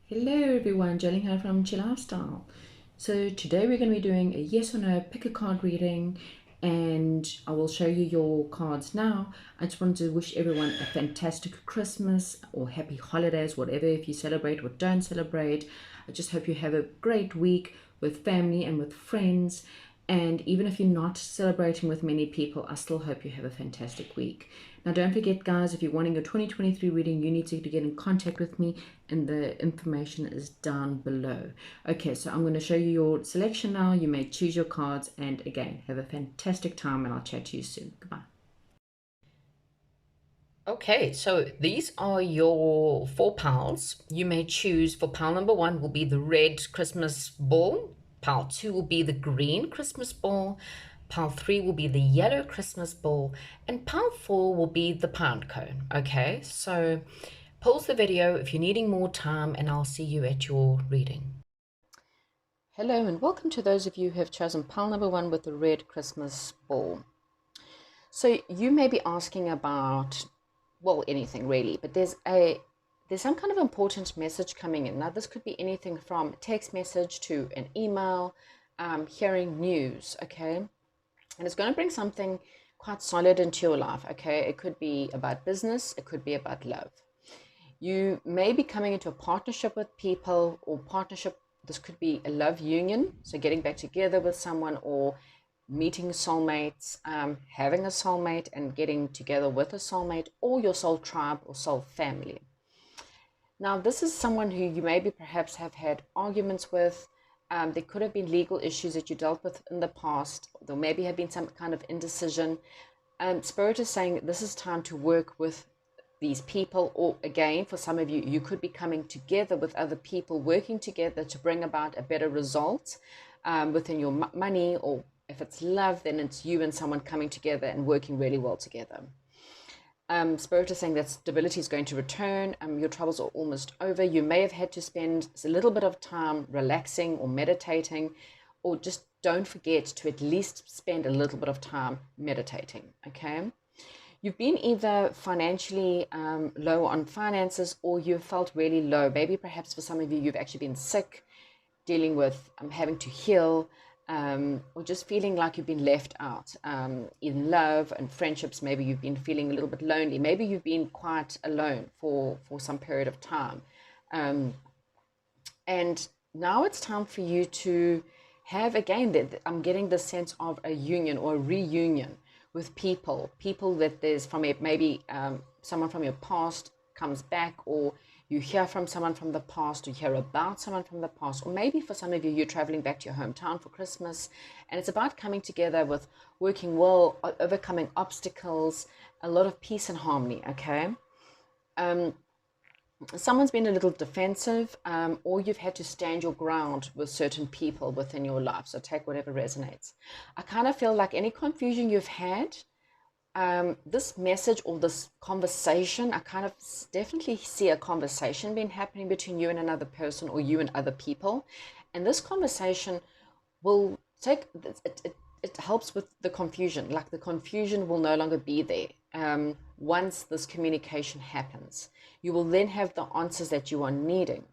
Hello everyone, Jolene here from Chill Lifestyle. So today we're going to be doing a yes or no pick a card reading, and I will show you your cards now. I just wanted to wish everyone a fantastic Christmas or happy holidays, whatever, if you celebrate or don't celebrate. I just hope you have a great week with family and with friends. And even if you're not celebrating with many people, I still hope you have a fantastic week. Now, don't forget, guys, if you're wanting your 2023 reading, you need to get in contact with me, and the information is down below. Okay, so I'm going to show you your selection now. You may choose your cards, and again, have a fantastic time, and I'll chat to you soon. Goodbye. Okay, so these are your 4 piles. You may choose. For pile number 1 will be the red Christmas ball. Pile 2 will be the green Christmas ball. Pile 3 will be the yellow Christmas ball. And pile 4 will be the pound cone. Okay, so pause the video if you're needing more time, and I'll see you at your reading. Hello, and welcome to those of you who have chosen pile number 1 with the red Christmas ball. So you may be asking about, well, anything really, but there's some kind of important message coming in. Now, this could be anything from a text message to an email, hearing news, okay? And it's going to bring something quite solid into your life, okay? It could be about business, it could be about love. You may be coming into a partnership with people, or partnership, this could be a love union, so getting back together with someone, or meeting soulmates, having a soulmate and getting together with a soulmate, or your soul tribe or soul family. Now, this is someone who you maybe perhaps have had arguments with. There could have been legal issues that you dealt with in the past. There maybe have been some kind of indecision. Spirit is saying this is time to work with these people, or again, for some of you, you could be coming together with other people, working together to bring about a better result within your money, or if it's love, then it's you and someone coming together and working really well together. Spirit is saying that stability is going to return. Your troubles are almost over. You may have had to spend a little bit of time relaxing or meditating, or just don't forget to at least spend a little bit of time meditating, okay? You've been either financially low on finances, or you've felt really low. Maybe perhaps for some of you, you've actually been sick, dealing with having to heal, or just feeling like you've been left out in love and friendships. Maybe you've been feeling a little bit lonely. Maybe you've been quite alone for some period of time. And now it's time for you to have, again, that I'm getting the sense of a union or a reunion with people that there's from it, maybe someone from your past comes back, or you hear from someone from the past, or hear about someone from the past, or maybe for some of you, you're traveling back to your hometown for Christmas, and it's about coming together with working well, overcoming obstacles, a lot of peace and harmony, okay? Someone's been a little defensive, or you've had to stand your ground with certain people within your life. So take whatever resonates. I kind of feel like any confusion you've had, this message or this conversation, I kind of definitely see a conversation being happening between you and another person, or you and other people. And this conversation will take it helps with the confusion. Like, the confusion will no longer be there once this communication happens. You will then have the answers that you are needing.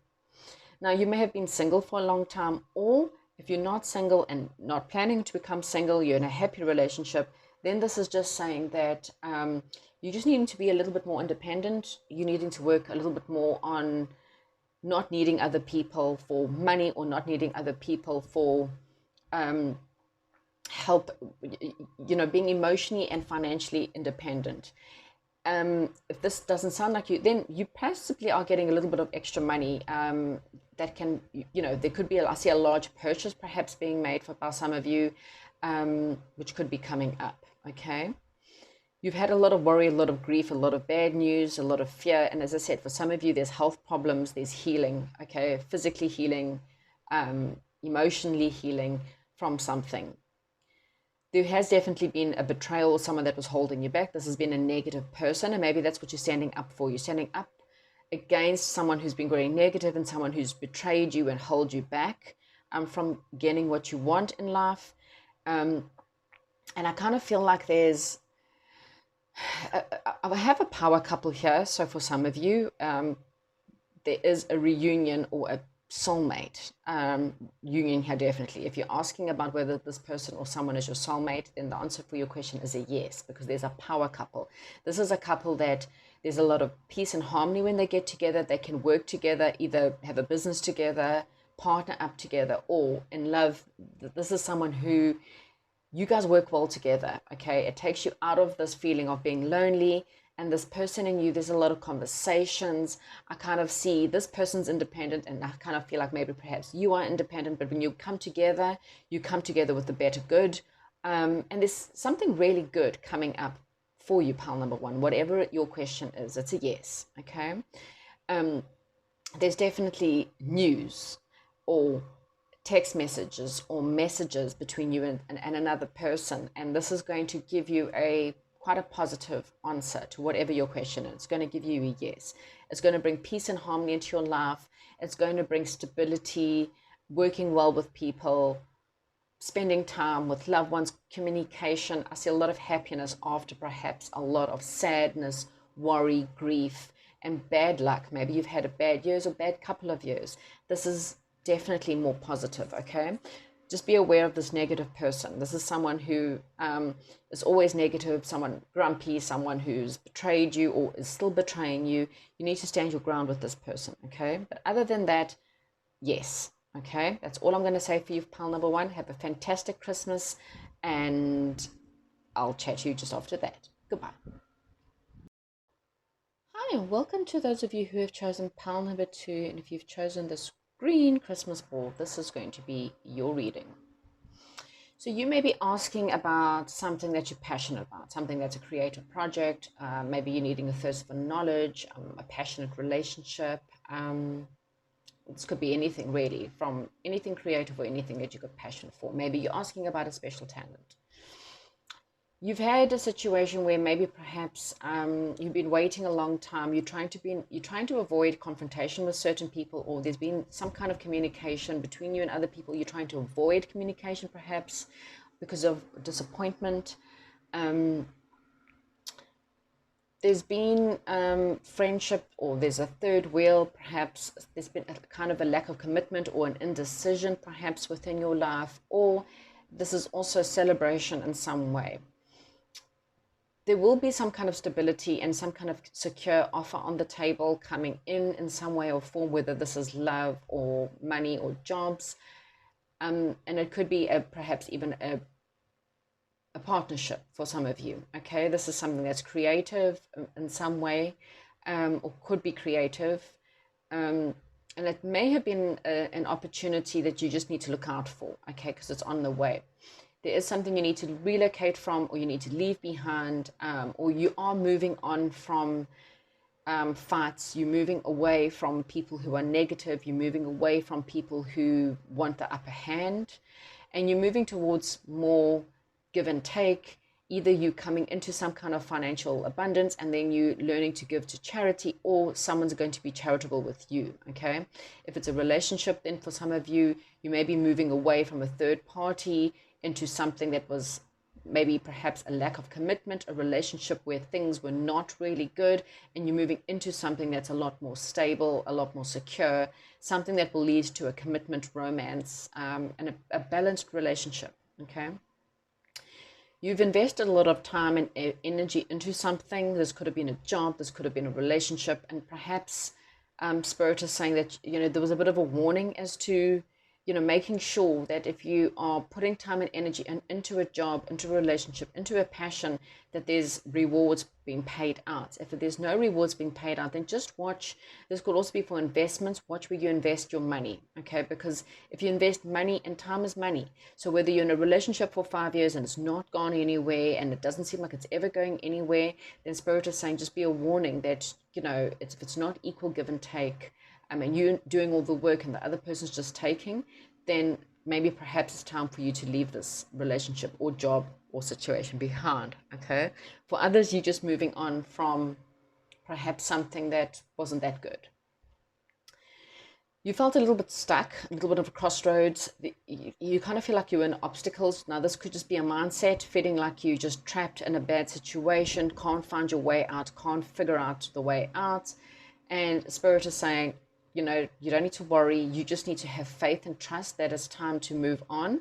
Now, you may have been single for a long time, or if you're not single and not planning to become single, you're in a happy relationship, then this is just saying that you just needing to be a little bit more independent. You're needing to work a little bit more on not needing other people for money, or not needing other people for help, being emotionally and financially independent. If this doesn't sound like you, then you possibly are getting a little bit of extra money that can, there could be, I see a large purchase perhaps being made by some of you, which could be coming up, okay? You've had a lot of worry, a lot of grief, a lot of bad news, a lot of fear. And as I said, for some of you, there's health problems, there's healing, okay? Physically healing, emotionally healing from something. There has definitely been a betrayal, or someone that was holding you back. This has been a negative person, and maybe that's what you're standing up for. You're standing up against someone who's been very negative, and someone who's betrayed you and held you back from getting what you want in life. And I kind of feel like there's, I have a power couple here. So for some of you, there is a reunion or a soulmate union here, definitely. If you're asking about whether this person or someone is your soulmate, then the answer for your question is a yes, because there's a power couple. This is a couple that there's a lot of peace and harmony when they get together. They can work together, either have a business together, partner up together, or in love. This is someone who you guys work well together. Okay, it takes you out of this feeling of being lonely, and this person and you, there's a lot of conversations. I kind of see this person's independent, and I kind of feel like maybe perhaps you are independent, but when you come together with the better good. And there's something really good coming up for you, pal number one. Whatever your question is, it's a yes. Okay. There's definitely news or text messages or messages between you and another person, and this is going to give you quite a positive answer to whatever your question is. It's going to give you a yes. It's going to bring peace and harmony into your life. It's going to bring stability, working well with people, spending time with loved ones, communication. I see a lot of happiness after perhaps a lot of sadness, worry, grief, and bad luck. Maybe you've had a bad years or bad couple of years. This is definitely more positive. Okay, just be aware of this negative person. This is someone who is always negative, someone grumpy, someone who's betrayed you or is still betraying you. You need to stand your ground with this person. Okay, but other than that, yes. Okay, that's all I'm going to say for you, pal number one. Have a fantastic Christmas, and I'll chat to you just after that. Goodbye. Hi, and welcome to those of you who have chosen pal number two. And if you've chosen this green Christmas ball, this is going to be your reading. So you may be asking about something that you're passionate about, something that's a creative project. Maybe you're needing a thirst for knowledge, a passionate relationship. This could be anything really, from anything creative or anything that you've got passion for. Maybe you're asking about a special talent. You've had a situation where maybe perhaps you've been waiting a long time. You're trying to avoid confrontation with certain people, or there's been some kind of communication between you and other people. You're trying to avoid communication perhaps because of disappointment. There's been friendship, or there's a third wheel. Perhaps there's been a kind of a lack of commitment or an indecision perhaps within your life, or this is also celebration in some way. There will be some kind of stability and some kind of secure offer on the table coming in some way or form, whether this is love or money or jobs. And it could be perhaps even a partnership for some of you. Okay, this is something that's creative in some way, or could be creative. And it may have been an opportunity that you just need to look out for, okay, because it's on the way. There is something you need to relocate from, or you need to leave behind, or you are moving on from fights. You're moving away from people who are negative. You're moving away from people who want the upper hand, and you're moving towards more give and take. Either you coming into some kind of financial abundance and then you learning to give to charity, or someone's going to be charitable with you. Okay, if it's a relationship, then for some of you, you may be moving away from a third party into something that was maybe perhaps a lack of commitment, a relationship where things were not really good, and you're moving into something that's a lot more stable, a lot more secure, something that will lead to a commitment, romance, and a balanced relationship. Okay, you've invested a lot of time and energy into something. This could have been a job, this could have been a relationship, and perhaps Spirit is saying that there was a bit of a warning as to making sure that if you are putting time and energy into a job, into a relationship, into a passion, that there's rewards being paid out. If there's no rewards being paid out, then just watch. This could also be for investments. Watch where you invest your money, okay? Because if you invest money, and time is money. So whether you're in a relationship for 5 years and it's not gone anywhere and it doesn't seem like it's ever going anywhere, then Spirit is saying just be a warning that, if it's not equal give and take, and you're doing all the work and the other person's just taking, then maybe perhaps it's time for you to leave this relationship or job or situation behind, okay? For others, you're just moving on from perhaps something that wasn't that good. You felt a little bit stuck, a little bit of a crossroads. You kind of feel like you're in obstacles. Now, this could just be a mindset, feeling like you're just trapped in a bad situation, can't find your way out, can't figure out the way out. And Spirit is saying, you don't need to worry. You just need to have faith and trust that it's time to move on,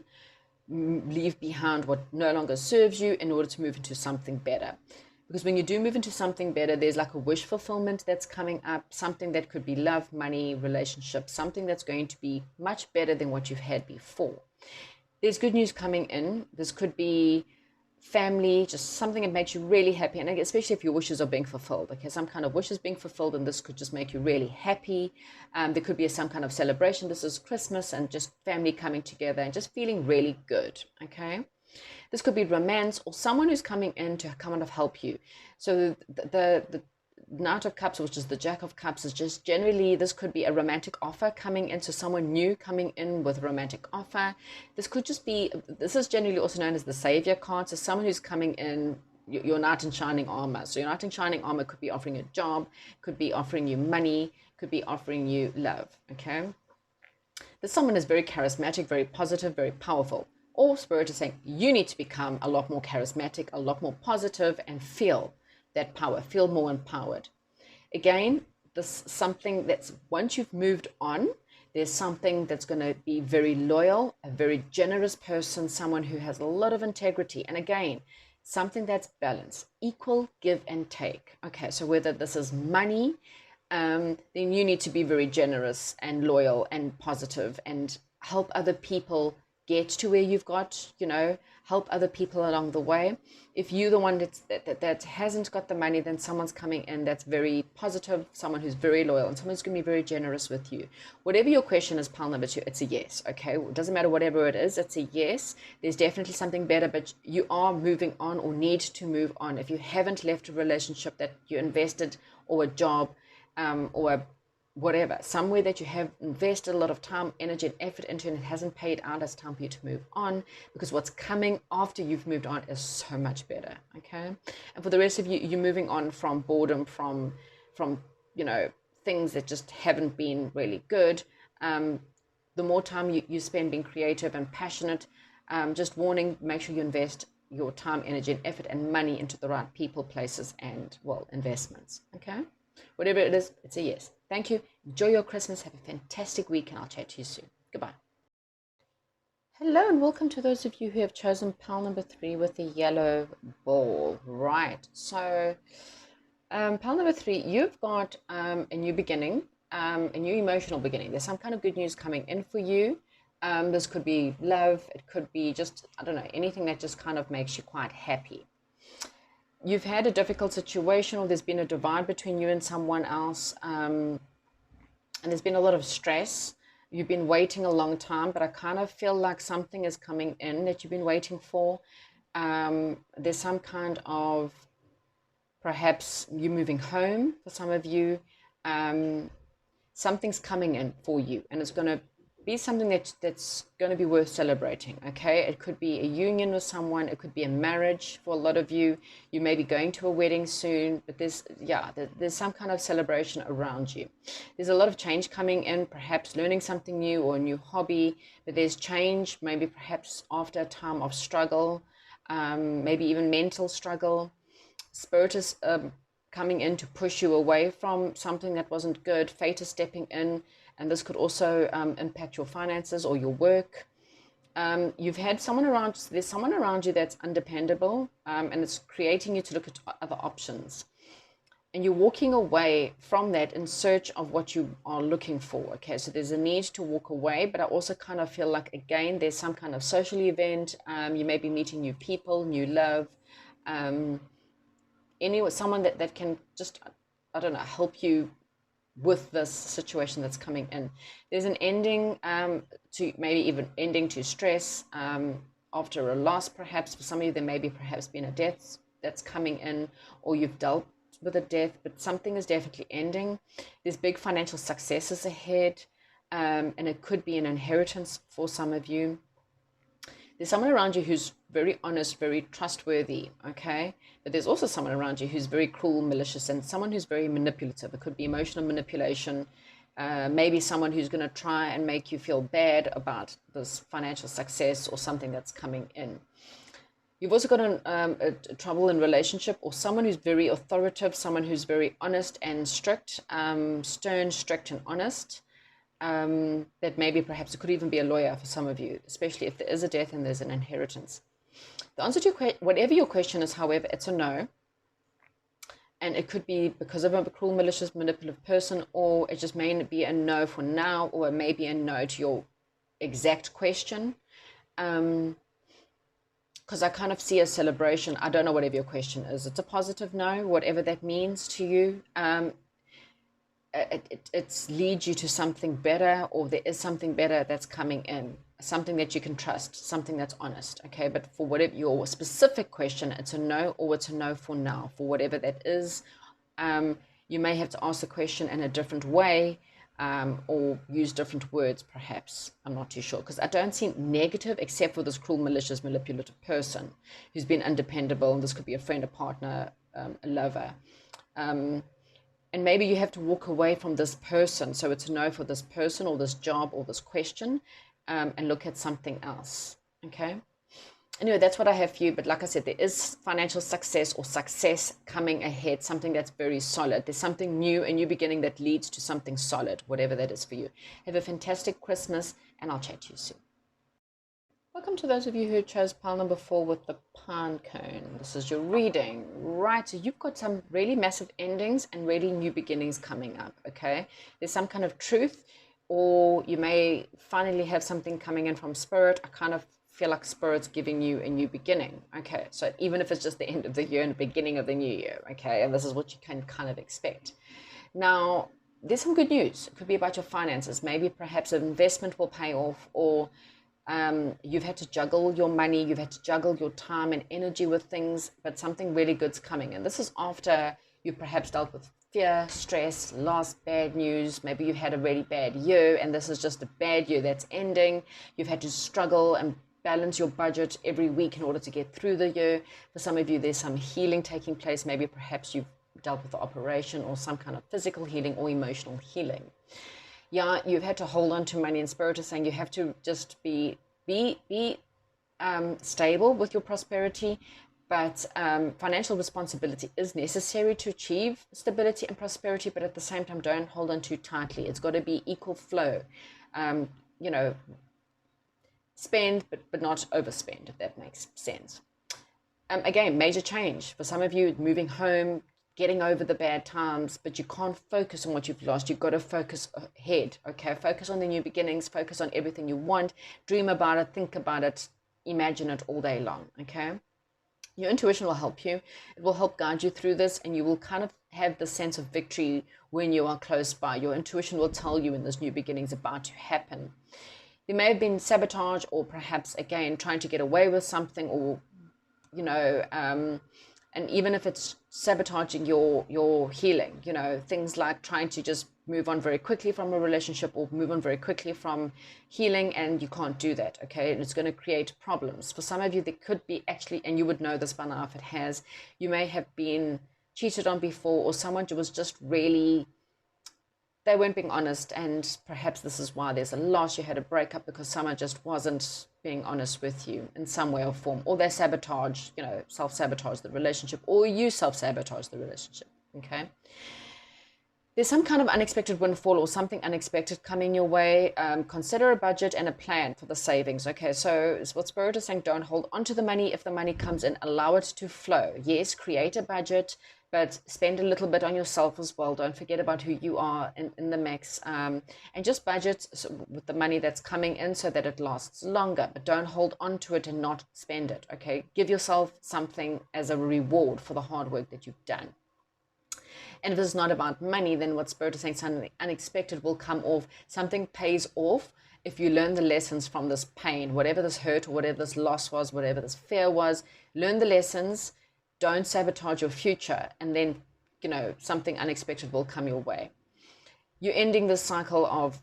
leave behind what no longer serves you in order to move into something better. Because when you do move into something better, there's like a wish fulfillment that's coming up, something that could be love, money, relationship, something that's going to be much better than what you've had before. There's good news coming in. This could be family, just something that makes you really happy, and especially if your wishes are being fulfilled. Okay, some kind of wishes being fulfilled, and this could just make you really happy. There could be some kind of celebration. This is Christmas, and just family coming together and just feeling really good. Okay, this could be romance or someone who's coming in to kind of help you. So the Knight of Cups, which is the Jack of Cups, is just generally, this could be a romantic offer coming into someone new coming in with a romantic offer. This could just be, this is generally also known as the Savior card. So someone who's coming in, your knight in shining armor. So your knight in shining armor could be offering you a job, could be offering you money, could be offering you love. Okay. This someone is very charismatic, very positive, very powerful. Or Spirit is saying you need to become a lot more charismatic, a lot more positive, and feel that power, feel more empowered. Again, this something that's, once you've moved on, there's something that's going to be very loyal, a very generous person, someone who has a lot of integrity. And again, something that's balanced, equal give and take. Okay, so whether this is money, then you need to be very generous and loyal and positive and help other people get to where you've got, help other people along the way. If you're the one that hasn't got the money, then someone's coming in that's very positive, someone who's very loyal, and someone's going to be very generous with you. Whatever your question is, pile number 2, it's a yes. Okay, it doesn't matter whatever it is, it's a yes. There's definitely something better, but you are moving on or need to move on. If you haven't left a relationship that you invested, or a job, or whatever, somewhere that you have invested a lot of time, energy, and effort into, and it hasn't paid out, it's time for you to move on, because what's coming after you've moved on is so much better. Okay, and for the rest of you, you're moving on from boredom, from things that just haven't been really good. The more time you spend being creative and passionate, just warning, make sure you invest your time, energy, and effort and money into the right people, places, and investments. Okay, whatever it is, it's a yes. Thank you. Enjoy your Christmas. Have a fantastic week, and I'll chat to you soon. Goodbye. Hello, and welcome to those of you who have chosen pile number 3 with the yellow ball. Right. So, pile number 3, you've got a new beginning, a new emotional beginning. There's some kind of good news coming in for you. This could be love. It could be just, I don't know, anything that just kind of makes you quite happy. You've had a difficult situation, or there's been a divide between you and someone else, and there's been a lot of stress. You've been waiting a long time, but I kind of feel like something is coming in that you've been waiting for. There's some kind of, perhaps you moving home for some of you. Something's coming in for you, and it's going to be something that's going to be worth celebrating. Okay, it could be a union with someone, it could be a marriage for a lot of you. You may be going to a wedding soon, but there's some kind of celebration around you. There's a lot of change coming in, perhaps learning something new or a new hobby, but there's change, maybe perhaps after a time of struggle, maybe even mental struggle. Spirit is coming in to push you away from something that wasn't good. Fate is stepping in, and this could also impact your finances or your work. You've had someone around, there's someone around you that's undependable, and it's creating you to look at other options. And you're walking away from that in search of what you are looking for. Okay, so there's a need to walk away, but I also kind of feel like, again, there's some kind of social event. You may be meeting new people, new love, someone that can just, I don't know, help you with this situation that's coming in. There's an ending to, maybe even ending to stress after a loss, perhaps. For some of you, there may be perhaps been a death that's coming in, or you've dealt with a death, but something is definitely ending. There's big financial successes ahead, and it could be an inheritance for some of you. There's someone around you who's very honest, very trustworthy, okay? But there's also someone around you who's very cruel, malicious, and someone who's very manipulative. It could be emotional manipulation, maybe someone who's going to try and make you feel bad about this financial success or something that's coming in. You've also got a trouble in relationship, or someone who's very authoritative, someone who's very honest and strict, stern, strict, and honest. That maybe perhaps it could even be a lawyer for some of you, especially if there is a death and there's an inheritance. The answer to whatever your question is, however, it's a no. And it could be because of a cruel, malicious, manipulative person, or it just may be a no for now, or it may be a no to your exact question. Because I kind of see a celebration. I don't know whatever your question is. It's a positive no, whatever that means to you. It leads you to something better, or there is something better that's coming in, something that you can trust, something that's honest. Okay, but for whatever your specific question, it's a no, or it's a no for now, for whatever that is. You may have to ask the question in a different way, or use different words, perhaps. I'm not too sure, because I don't see negative except for this cruel, malicious, manipulative person who's been undependable. And this could be a friend, a partner, a lover. And maybe you have to walk away from this person. So it's a no for this person or this job or this question, and look at something else. Okay. Anyway, that's what I have for you. But like I said, there is financial success or success coming ahead, something that's very solid. There's something new, a new beginning that leads to something solid, whatever that is for you. Have a fantastic Christmas, and I'll chat to you soon. Welcome to those of you who chose pile number 4 with the pine cone. This is your reading, right? So you've got some really massive endings and really new beginnings coming up, okay? There's some kind of truth, or you may finally have something coming in from Spirit. I kind of feel like Spirit's giving you a new beginning, okay? So even if it's just the end of the year and the beginning of the new year, okay? And this is what you can kind of expect. Now, there's some good news. It could be about your finances. Maybe perhaps an investment will pay off, or you've had to juggle your money, you've had to juggle your time and energy with things, but something really good's coming. And this is after you've perhaps dealt with fear, stress, loss, bad news. Maybe you've had a really bad year, and this is just a bad year that's ending. You've had to struggle and balance your budget every week in order to get through the year. For some of you, there's some healing taking place. Maybe perhaps you've dealt with the operation, or some kind of physical healing or emotional healing. Yeah, you've had to hold on to money, and Spirit is saying you have to just be stable with your prosperity, but financial responsibility is necessary to achieve stability and prosperity, but at the same time, don't hold on too tightly. It's got to be equal flow. Spend, but not overspend, if that makes sense. Again, major change. For some of you, moving home, getting over the bad times, but you can't focus on what you've lost. You've got to focus ahead, okay? Focus on the new beginnings, focus on everything you want, dream about it, think about it, imagine it all day long, okay? Your intuition will help you. It will help guide you through this, and you will kind of have the sense of victory when you are close by. Your intuition will tell you when this new beginning is about to happen. There may have been sabotage, or perhaps, again, trying to get away with something, or and even if it's sabotaging your healing, things like trying to just move on very quickly from a relationship, or move on very quickly from healing, and you can't do that, okay? And it's going to create problems. For some of you, there could be actually, and you would know this by now if it has, you may have been cheated on before, or someone was just really, they weren't being honest, and perhaps this is why there's a loss. You had a breakup because someone just wasn't being honest with you in some way or form, or they sabotage, self-sabotage the relationship, or you self-sabotage the relationship, okay? There's some kind of unexpected windfall or something unexpected coming your way. Consider a budget and a plan for the savings, okay? So what Spirit is saying, don't hold on to the money. If the money comes in, allow it to flow. Yes, create a budget, but spend a little bit on yourself as well. Don't forget about who you are in the mix. And just budget with the money that's coming in so that it lasts longer, but don't hold on to it and not spend it, okay? Give yourself something as a reward for the hard work that you've done. And if it's not about money, then what Spirit is saying, something unexpected will come off. Something pays off if you learn the lessons from this pain, whatever this hurt or whatever this loss was, whatever this fear was. Learn the lessons. Don't sabotage your future. And then, something unexpected will come your way. You're ending this cycle of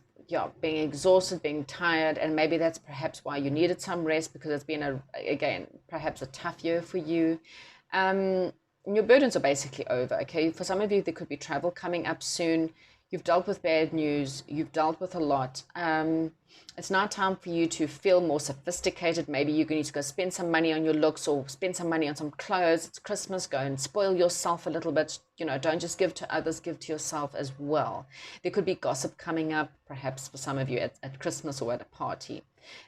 being exhausted, being tired, and maybe that's perhaps why you needed some rest, because it's been, perhaps a tough year for you. Your burdens are basically over, okay? For some of you, there could be travel coming up soon. You've dealt with bad news. You've dealt with a lot. It's now time for you to feel more sophisticated. Maybe you need to go spend some money on your looks or spend some money on some clothes. It's Christmas. Go and spoil yourself a little bit. You know, don't just give to others, give to yourself as well. There could be gossip coming up, perhaps for some of you at Christmas or at a party.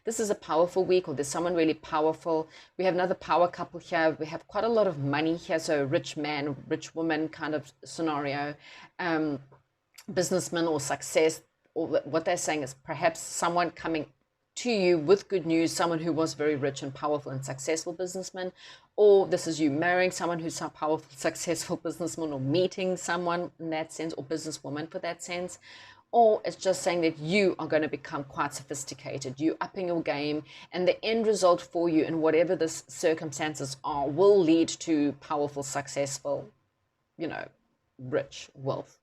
This is a powerful week, or there's someone really powerful. We have another power couple here. We have quite a lot of money here. So rich man, rich woman kind of scenario. Businessman or success, or what they're saying is perhaps someone coming to you with good news, someone who was very rich and powerful and successful businessman, or this is you marrying someone who's a powerful, successful businessman, or meeting someone in that sense, or businesswoman for that sense. Or it's just saying that you are going to become quite sophisticated, you upping your game, and the end result for you in whatever the circumstances are will lead to powerful, successful, rich wealth.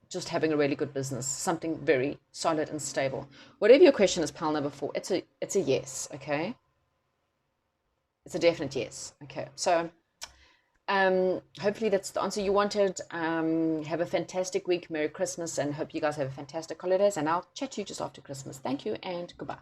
Just having a really good business, something very solid and stable. Whatever your question is, pile number 4, it's a yes, okay? It's a definite yes, okay? So hopefully that's the answer you wanted. Have a fantastic week. Merry Christmas, and hope you guys have a fantastic holidays, and I'll chat to you just after Christmas. Thank you, and goodbye.